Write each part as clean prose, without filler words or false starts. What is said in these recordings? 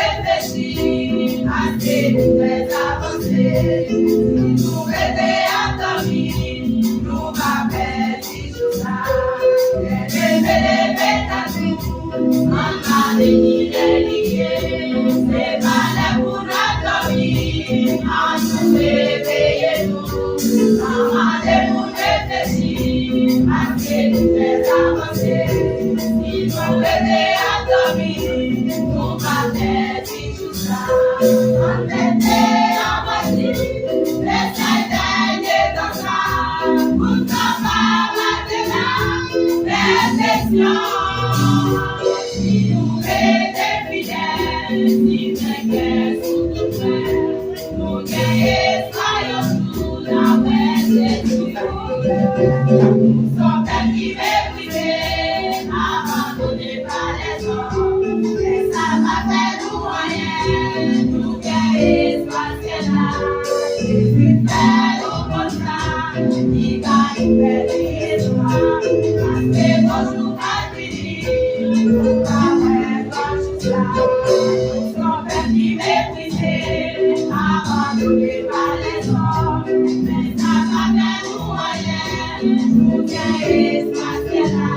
réfléchir, assez très avancé. Nous rêver à dormir, nous m'appelle toujours ça. Les pétales, en a des c'est pas pour dormir, à nous réveiller nous, en pour réfléchir, assez très avancé. Si nous rêver à dormir, nous m'appelle toujours ça. En été, en voici, les derniers dans ça, pour t'en maintenant, réflexion. Si nous étions fidèles, si nous sous tout faire, nous gagnons, soyons sous la main de Dieu. Nous sommes qui méprisés, abandonnés par les hommes, et ça va faire nous rien, nous gagnons, soyons là. Jésus fait nous comme ça, il gagne, fait des joies, parce que bonjour à lui, nous parlons comme ça. Nous sommes qui méprisés, abandonnés par les hommes, mais ça va faire nous rien, nous gagnons, soyons là.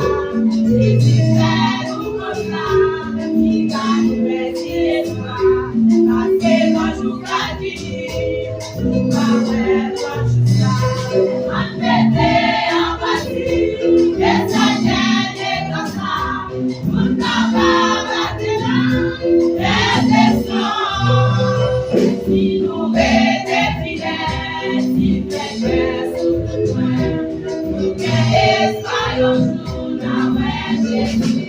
Jésus fait nous comme ça, il gagne, fait des joies, parce que bonjour à lui, nous parlons comme ça. En été, en voici, les derniers comme ça, pour t'avoir maintenant, réflexion. Si nous étions fidèles, si nous sous tout point, nous gagnons, soyons sous la main de Dieu.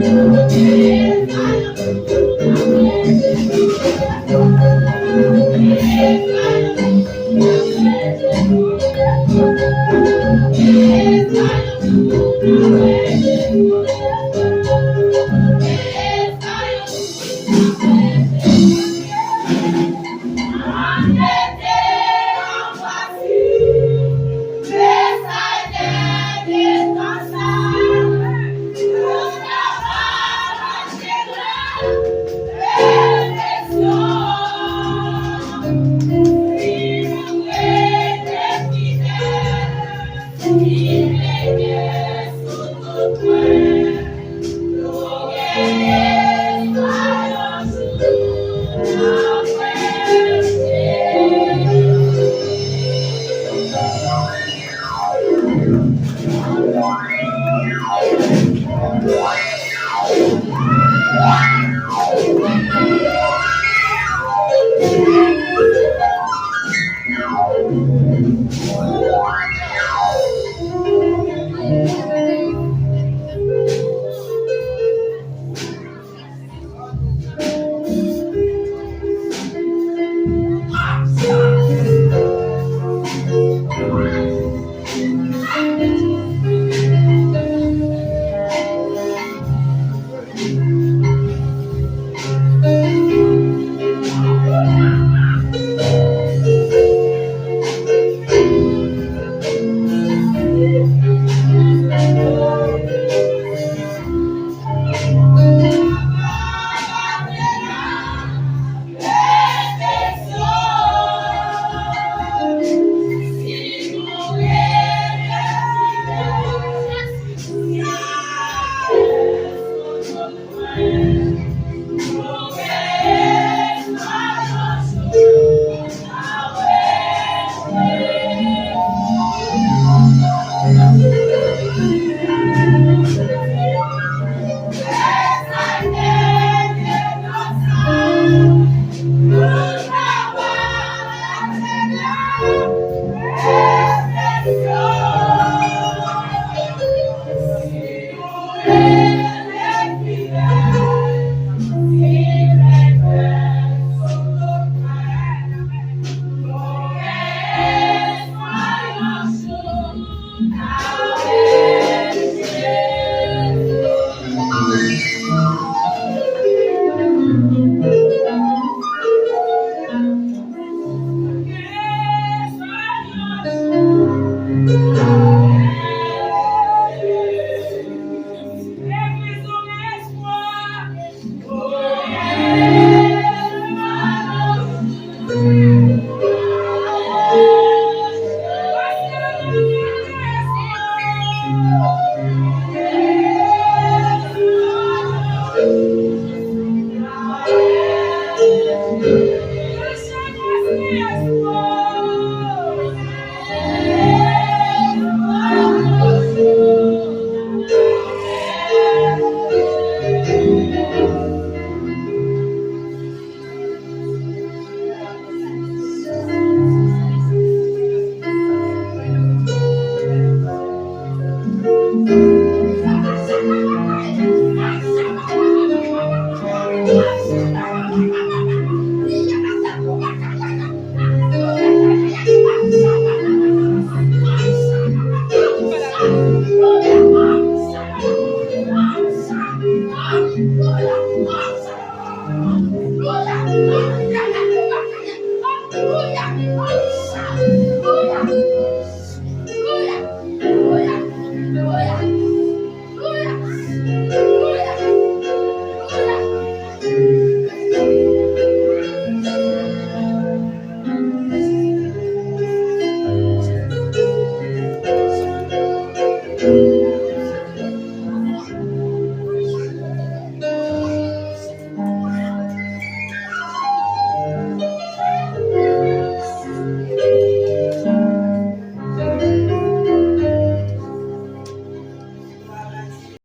Thank you.